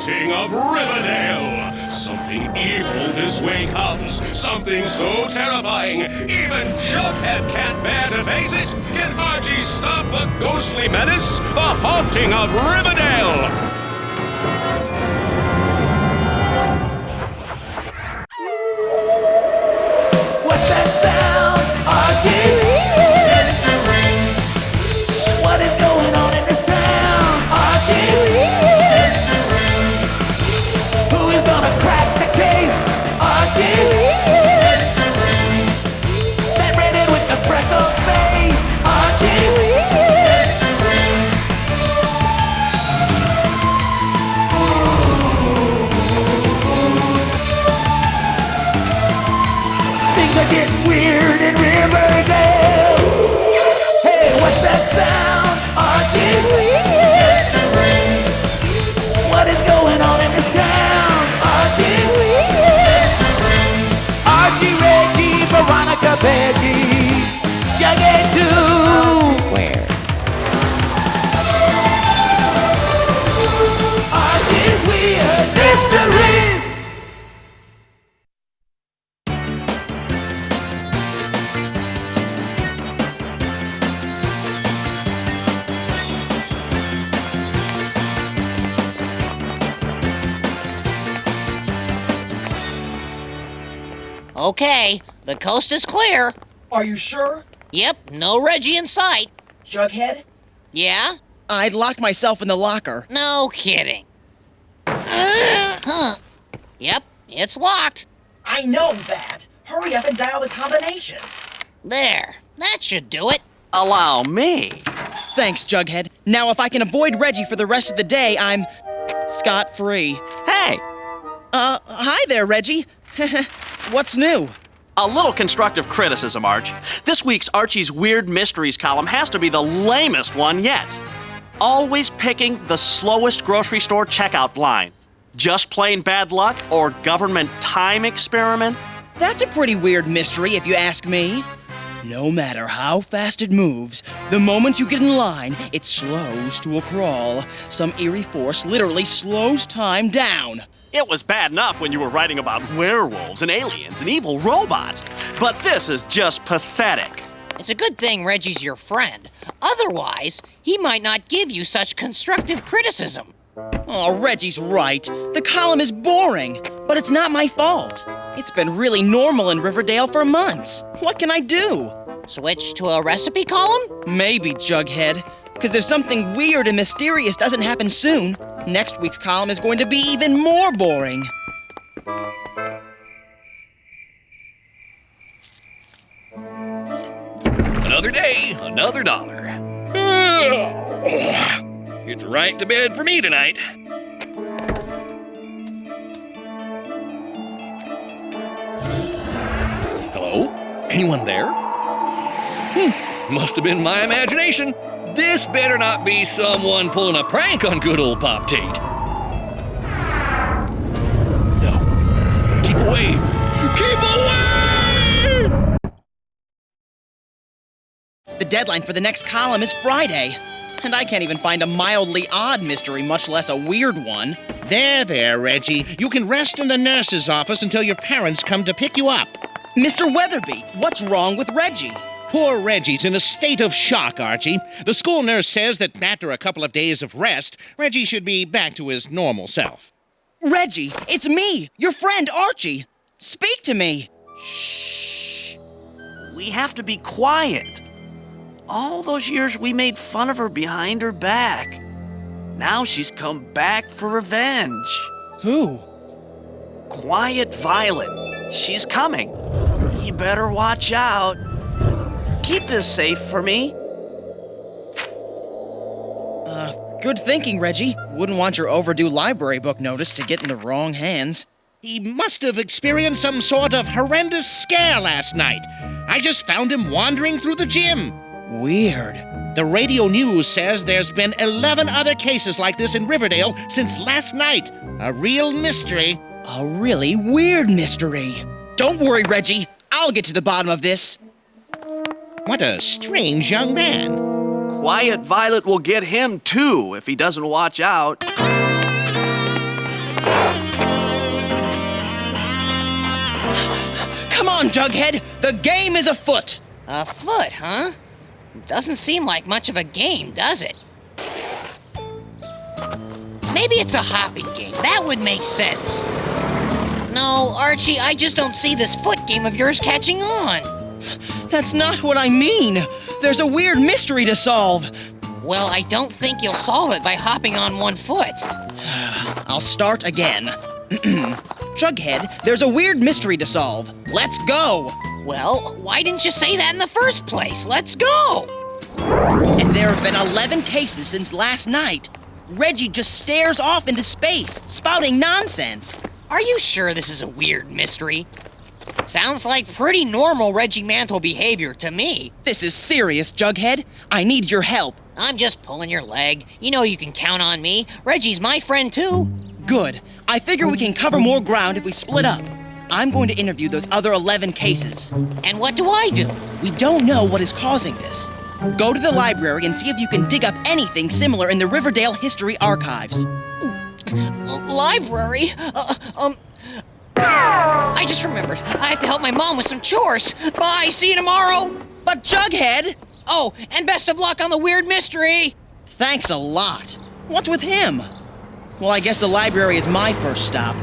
haunting of Riverdale. Something evil this way comes. Something so terrifying, even Jughead can't bear to face it. Can Archie stop the ghostly menace? The haunting of Riverdale! What's that sound? Archie's mystery. What is going on in this town? Archie's mystery. Who is gonna crack the case? Archie's mystery. That redhead with the freckled face. Archie's mystery. Things are getting weird in Riverdale. Hey, what's that sound? Archie's mystery. What is going on in this town? Archie's mystery. Archie, Reggie, Veronica, Betty, Jughead too. Where? Archie's weird mysteries. Okay, the coast is clear. Are you sure? Yep, no Reggie in sight. Jughead? Yeah? I'd locked myself in the locker. No kidding. Huh. Yep, it's locked. I know that. Hurry up and dial the combination. There, that should do it. Allow me. Thanks, Jughead. Now, if I can avoid Reggie for the rest of the day, I'm scot-free. Hey, Hi there, Reggie. What's new? a little constructive criticism, Arch. This week's Archie's Weird Mysteries column has to be the lamest one yet. Always picking the slowest grocery store checkout line. Just plain bad luck or government time experiment? That's a pretty weird mystery, if you ask me. No matter how fast it moves, the moment you get in line, it slows to a crawl. Some eerie force literally slows time down. It was bad enough when you were writing about werewolves and aliens and evil robots, but this is just pathetic. It's a good thing Reggie's your friend. Otherwise, he might not give you such constructive criticism. Oh, Reggie's right. The column is boring, but it's not my fault. It's been really normal in Riverdale for months. What can I do? Switch to a recipe column? Maybe, Jughead. Because if something weird and mysterious doesn't happen soon, next week's column is going to be even more boring. Another day, another dollar. It's right to bed for me tonight. Hello? Anyone there? Must have been my imagination. This better not be someone pulling a prank on good old Pop Tate. No. Keep away! Keep away! The deadline for the next column is Friday. And I can't even find a mildly odd mystery, much less a weird one. There, Reggie. You can rest in the nurse's office until your parents come to pick you up. Mr. Weatherby, what's wrong with Reggie? Poor Reggie's in a state of shock, Archie. The school nurse says that after a couple of days of rest, Reggie should be back to his normal self. Reggie, it's me, your friend Archie. Speak to me. Shh. We have to be quiet. All those years we made fun of her behind her back. Now she's come back for revenge. Who? Quiet Violet. She's coming. You better watch out. Keep this safe for me. Good thinking, Reggie. Wouldn't want your overdue library book notice to get in the wrong hands. He must have experienced some sort of horrendous scare last night. I just found him wandering through the gym. Weird. The radio news says there's been 11 other cases like this in Riverdale since last night. A real mystery. A really weird mystery. Don't worry, Reggie. I'll get to the bottom of this. What a strange young man. Quiet Violet will get him too if he doesn't watch out. on, Jughead! The game is afoot! A foot, huh? Doesn't seem like much of a game, does it? Maybe it's a hopping game. That would make sense. No, Archie, I just don't see this foot game of yours catching on. That's not what I mean. There's a weird mystery to solve. Well, I don't think you'll solve it by hopping on one foot. I'll start again. Jughead, there's a weird mystery to solve. Let's go! Well, why didn't you say that in the first place? Let's go! And there have been 11 cases since last night. Reggie just stares off into space, spouting nonsense. Are you sure this is a weird mystery? Sounds like pretty normal Reggie Mantle behavior to me. This is serious, Jughead. I need your help. I'm just pulling your leg. You know you can count on me. Reggie's my friend, too. Good. I figure we can cover more ground if we split up. I'm going to interview those other 11 cases. And what do I do? We don't know what is causing this. Go to the library and see if you can dig up anything similar in the Riverdale History Archives. Library? I just remembered. I have to help my mom with some chores. Bye, see you tomorrow. But Jughead! Oh, and best of luck on the weird mystery. Thanks a lot. What's with him? Well, I guess the library is my first stop.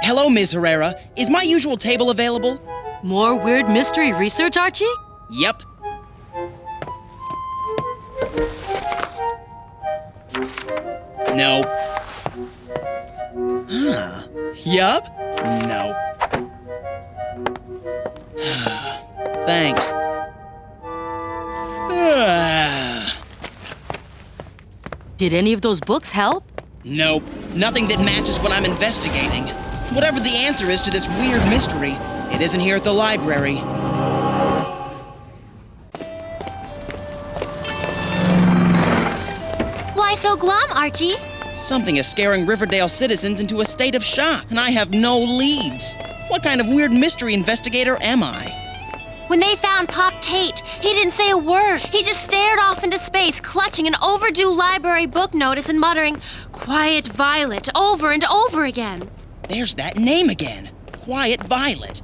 Hello, Ms. Herrera. Is my usual table available? More weird mystery research, Archie? Yep. No. Huh. Yup. No. Thanks. Did any of those books help? Nope. Nothing that matches what I'm investigating. Whatever the answer is to this weird mystery, it isn't here at the library. Why so glum, Archie? Something is scaring Riverdale citizens into a state of shock, and I have no leads. What kind of weird mystery investigator am I? When they found Pop Tate, he didn't say a word. He just stared off into space, clutching an overdue library book notice and muttering, "Quiet Violet," over and over again. There's that name again. Quiet Violet.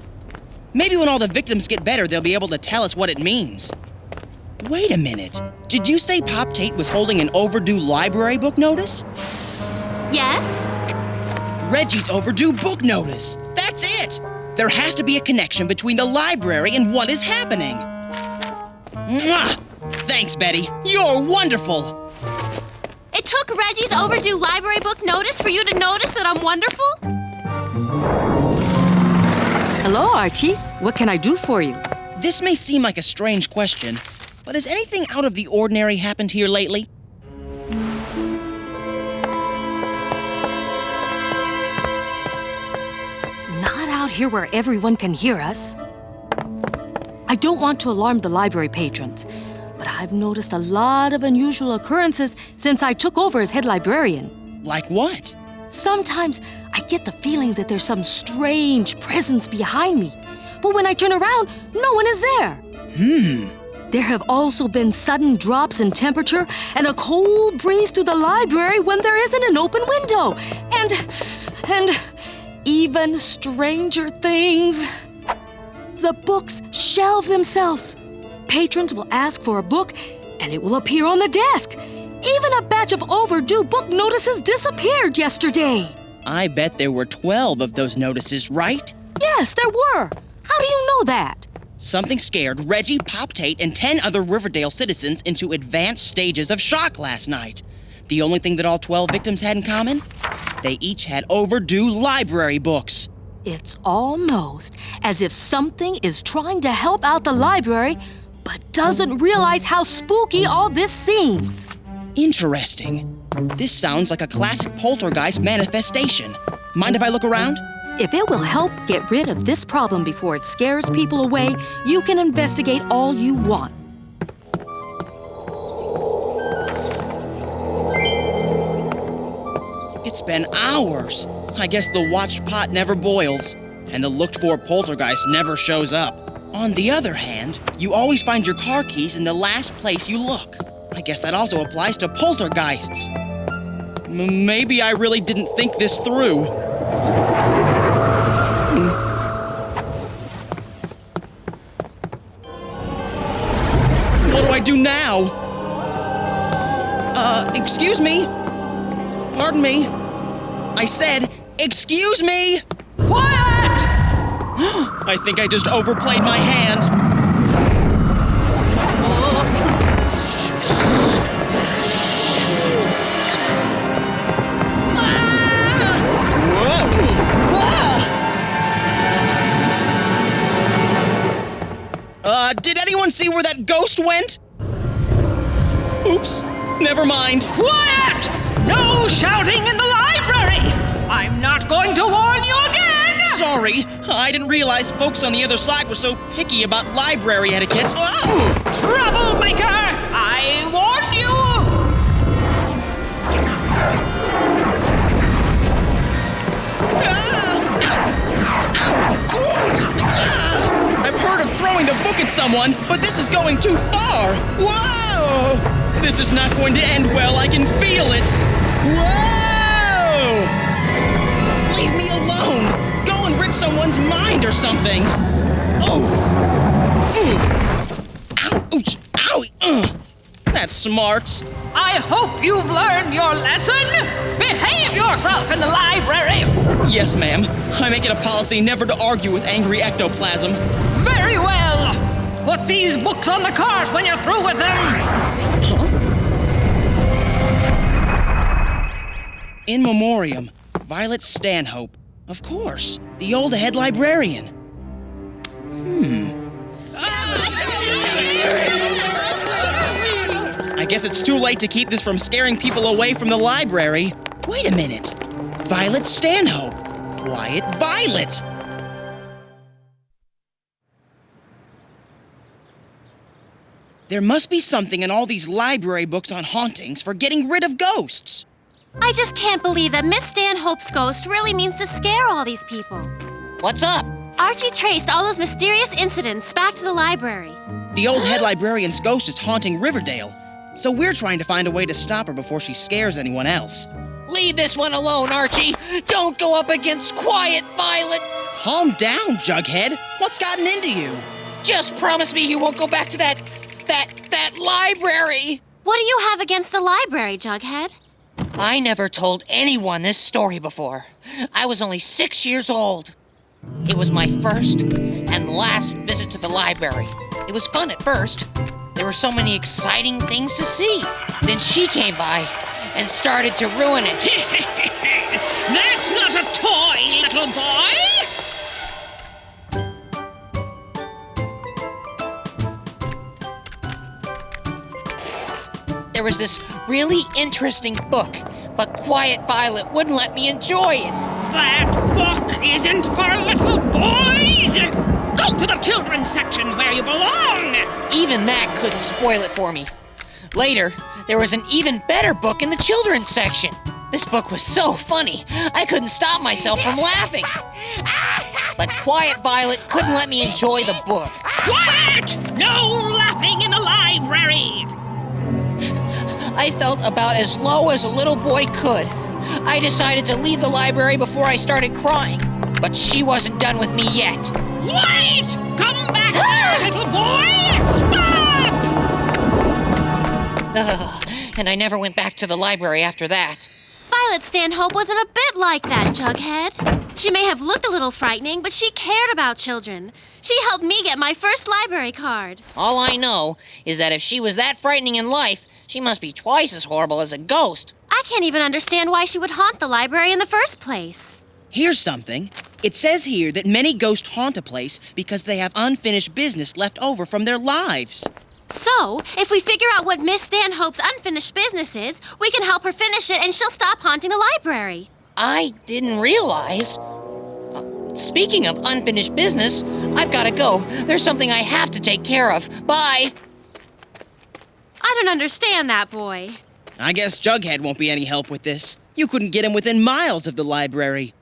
Maybe when all the victims get better, they'll be able to tell us what it means. Wait a minute. Did you say Pop Tate was holding an overdue library book notice? Yes? Reggie's overdue book notice. That's it! There has to be a connection between the library and what is happening. Mwah! Thanks, Betty. You're wonderful. It took Reggie's overdue library book notice for you to notice that I'm wonderful? Hello, Archie. What can I do for you? This may seem like a strange question, but has anything out of the ordinary happened here lately? Not out here where everyone can hear us. I don't want to alarm the library patrons, but I've noticed a lot of unusual occurrences since I took over as head librarian. Like what? Sometimes I get the feeling that there's some strange presence behind me, but when I turn around, no one is there. There have also been sudden drops in temperature and a cold breeze through the library when there isn't an open window. And even stranger things. The books shelve themselves. Patrons will ask for a book, and it will appear on the desk. Even a batch of overdue book notices disappeared yesterday. I bet there were 12 of those notices, right? Yes, there were. How do you know that? Something scared Reggie, Pop Tate, and 10 other Riverdale citizens into advanced stages of shock last night. The only thing that all 12 victims had in common? They each had overdue library books. It's almost as if something is trying to help out the library, but doesn't realize how spooky all this seems. Interesting. This sounds like a classic poltergeist manifestation. Mind if I look around? If it will help get rid of this problem before it scares people away, you can investigate all you want. It's been hours. I guess the watched pot never boils. and the looked-for poltergeist never shows up. On the other hand, you always find your car keys in the last place you look. I guess that also applies to poltergeists. Maybe I really didn't think this through. What do I do now? Excuse me? Pardon me? I said, excuse me! Quiet! I think I just overplayed my hand. Did anyone see where that ghost went? Oops, never mind. Quiet! No shouting in the library! I'm not going to warn you again! Sorry, I didn't realize folks on the other side were so picky about library etiquette. Oh! Troublemaker! I warned you! I've heard of throwing the book at someone, but this is going too far. Whoa! This is not going to end well. I can feel it. Whoa! Leave me alone. Go and rid someone's mind or something. Oh! Ow! Ouch! Ow! That's smart. I hope you've learned your lesson. Behave yourself in the library. Yes, ma'am. I make it a policy never to argue with angry ectoplasm. Very well. Put these books on the cart when you're through with them. In memoriam, Violet Stanhope. Of course, the old head librarian. I guess it's too late to keep this from scaring people away from the library. Wait a minute. Violet Stanhope. Quiet Violet. There must be something in all these library books on hauntings for getting rid of ghosts. I just can't believe that Miss Stanhope's ghost really means to scare all these people. What's up? Archie traced all those mysterious incidents back to the library. The old head librarian's ghost is haunting Riverdale, so we're trying to find a way to stop her before she scares anyone else. Leave this one alone, Archie. Don't go up against Quiet Violet. Calm down, Jughead. What's gotten into you? Just promise me you won't go back to that library. What do you have against the library, Jughead? I never told anyone this story before. I was only 6 years old. It was my first and last visit to the library. It was fun at first. There were so many exciting things to see. Then she came by and started to ruin it. That's not a toy, little boy! There was this really interesting book, but Quiet Violet wouldn't let me enjoy it. That book isn't for little boys! Go to the children's section where you belong! Even that couldn't spoil it for me. Later, there was an even better book in the children's section. This book was so funny, I couldn't stop myself from laughing. But Quiet Violet couldn't let me enjoy the book. Quiet! No laughing in the library! I felt about as low as a little boy could. I decided to leave the library before I started crying, but she wasn't done with me yet. Wait! Come back here, little boy! Stop! And I never went back to the library after that. Violet Stanhope wasn't a bit like that, Jughead. She may have looked a little frightening, but she cared about children. She helped me get my first library card. All I know is that if she was that frightening in life, she must be twice as horrible as a ghost. I can't even understand why she would haunt the library in the first place. Here's something. It says here that many ghosts haunt a place because they have unfinished business left over from their lives. So, if we figure out what Miss Stanhope's unfinished business is, we can help her finish it and she'll stop haunting the library. I didn't realize. Speaking of unfinished business, I've got to go. There's something I have to take care of. Bye. I don't understand that, boy. I guess Jughead won't be any help with this. You couldn't get him within miles of the library.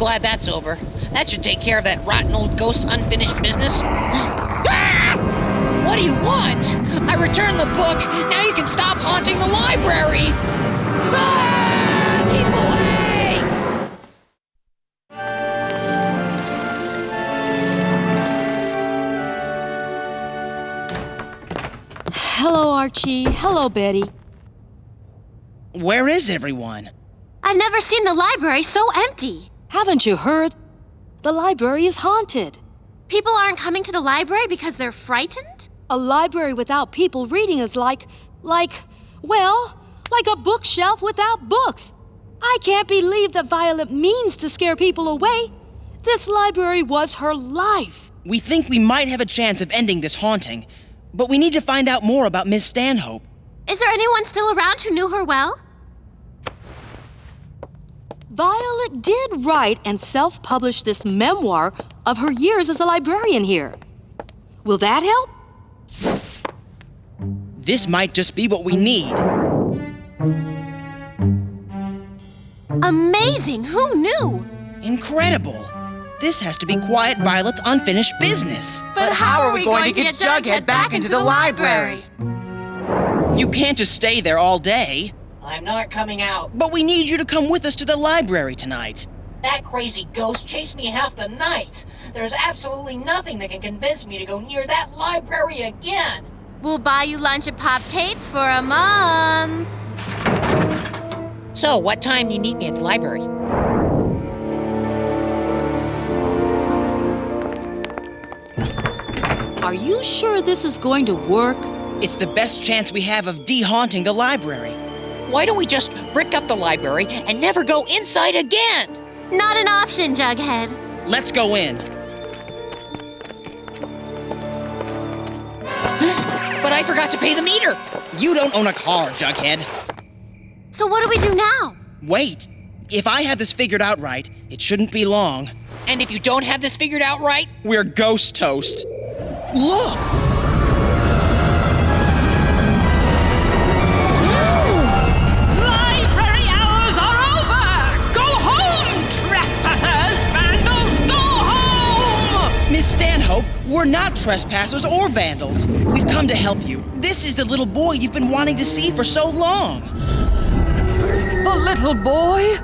glad that's over. That should take care of that rotten old ghost unfinished business. Ah! What do you want? I returned the book. Now you can stop haunting the library. Ah! Keep away! Hello, Archie. Hello, Betty. Where is everyone? I've never seen the library so empty. Haven't you heard? The library is haunted. People aren't coming to the library because they're frightened? A library without people reading is like a bookshelf without books. I can't believe that Violet means to scare people away. This library was her life. We think we might have a chance of ending this haunting, but we need to find out more about Miss Stanhope. Is there anyone still around who knew her well? Violet did write and self-publish this memoir of her years as a librarian here. Will that help? This might just be what we need. Amazing! Who knew? Incredible! This has to be Quiet Violet's unfinished business. But how are we going to get Jughead back into the library? You can't just stay there all day. I'm not coming out. But we need you to come with us to the library tonight. That crazy ghost chased me half the night. There's absolutely nothing that can convince me to go near that library again. We'll buy you lunch at Pop-Tate's for a month. So, what time do you meet me at the library? Are you sure this is going to work? It's the best chance we have of de-haunting the library. Why don't we just brick up the library and never go inside again? Not an option, Jughead. Let's go in. But I forgot to pay the meter. You don't own a car, Jughead. So what do we do now? Wait. If I have this figured out right, it shouldn't be long. And if you don't have this figured out right? We're ghost toast. Look! Library hours are over! Go home, trespassers! Vandals, go home! Miss Stanhope, we're not trespassers or vandals. We've come to help you. This is the little boy you've been wanting to see for so long. The little boy?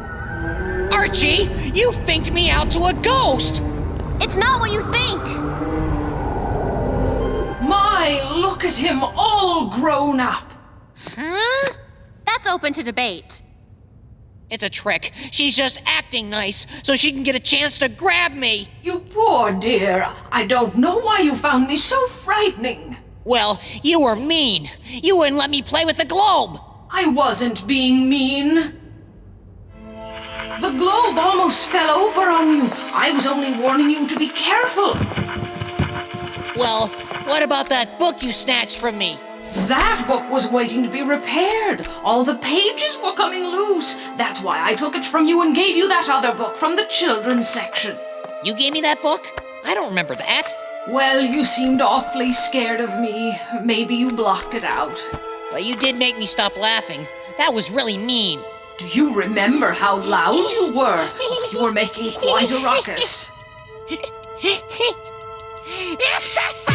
Archie, you finked me out to a ghost! It's not what you think! My, look at him all grown up! Huh? That's open to debate. It's a trick. She's just acting nice so she can get a chance to grab me. You poor dear. I don't know why you found me so frightening. Well, you were mean. You wouldn't let me play with the globe. I wasn't being mean. The globe almost fell over on you. I was only warning you to be careful. Well, what about that book you snatched from me? That book was waiting to be repaired. All the pages were coming loose. That's why I took it from you and gave you that other book from the children's section. You gave me that book? I don't remember that. Well, you seemed awfully scared of me. Maybe you blocked it out. But you did make me stop laughing. That was really mean. Do you remember how loud you were? You were making quite a ruckus.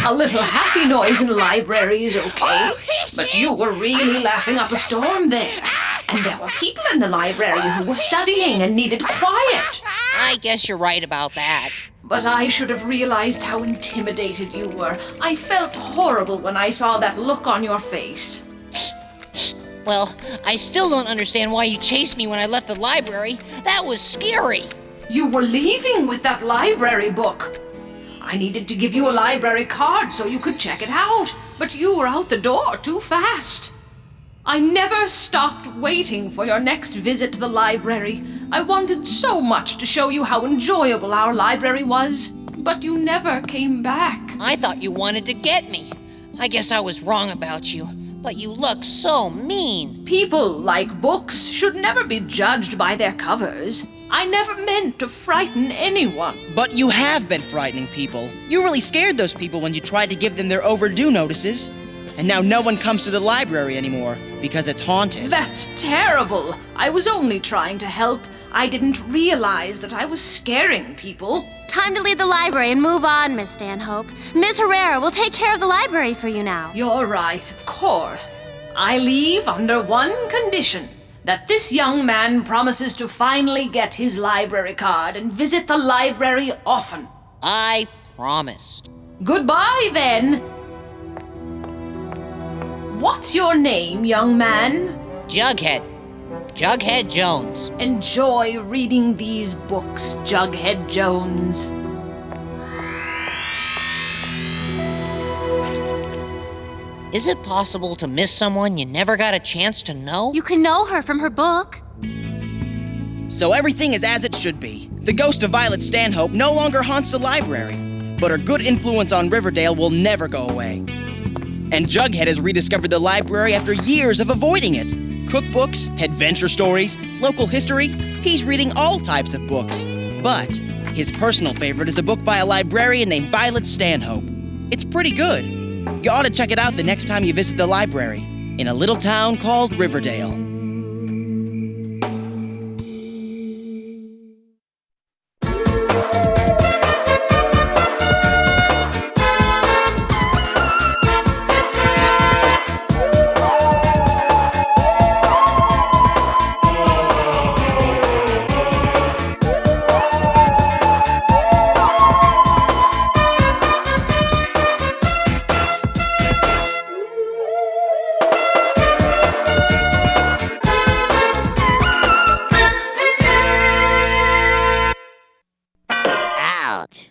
A little happy noise in the library is okay, but you were really laughing up a storm there. And there were people in the library who were studying and needed quiet. I guess you're right about that. But I should have realized how intimidated you were. I felt horrible when I saw that look on your face. Well, I still don't understand why you chased me when I left the library. That was scary. You were leaving with that library book. I needed to give you a library card so you could check it out, but you were out the door too fast. I never stopped waiting for your next visit to the library. I wanted so much to show you how enjoyable our library was, but you never came back. I thought you wanted to get me. I guess I was wrong about you, but you look so mean. People like books should never be judged by their covers. I never meant to frighten anyone. But you have been frightening people. You really scared those people when you tried to give them their overdue notices. And now no one comes to the library anymore because it's haunted. That's terrible. I was only trying to help. I didn't realize that I was scaring people. Time to leave the library and move on, Miss Stanhope. Ms. Herrera will take care of the library for you now. You're right, of course. I leave under one condition. That this young man promises to finally get his library card and visit the library often. I promise. Goodbye, then. What's your name, young man? Jughead. Jughead Jones. Enjoy reading these books, Jughead Jones. Is it possible to miss someone you never got a chance to know? You can know her from her book. So everything is as it should be. The ghost of Violet Stanhope no longer haunts the library, but her good influence on Riverdale will never go away. And Jughead has rediscovered the library after years of avoiding it. Cookbooks, adventure stories, local history, he's reading all types of books. But his personal favorite is a book by a librarian named Violet Stanhope. It's pretty good. You ought to check it out the next time you visit the library, in a little town called Riverdale. Ouch.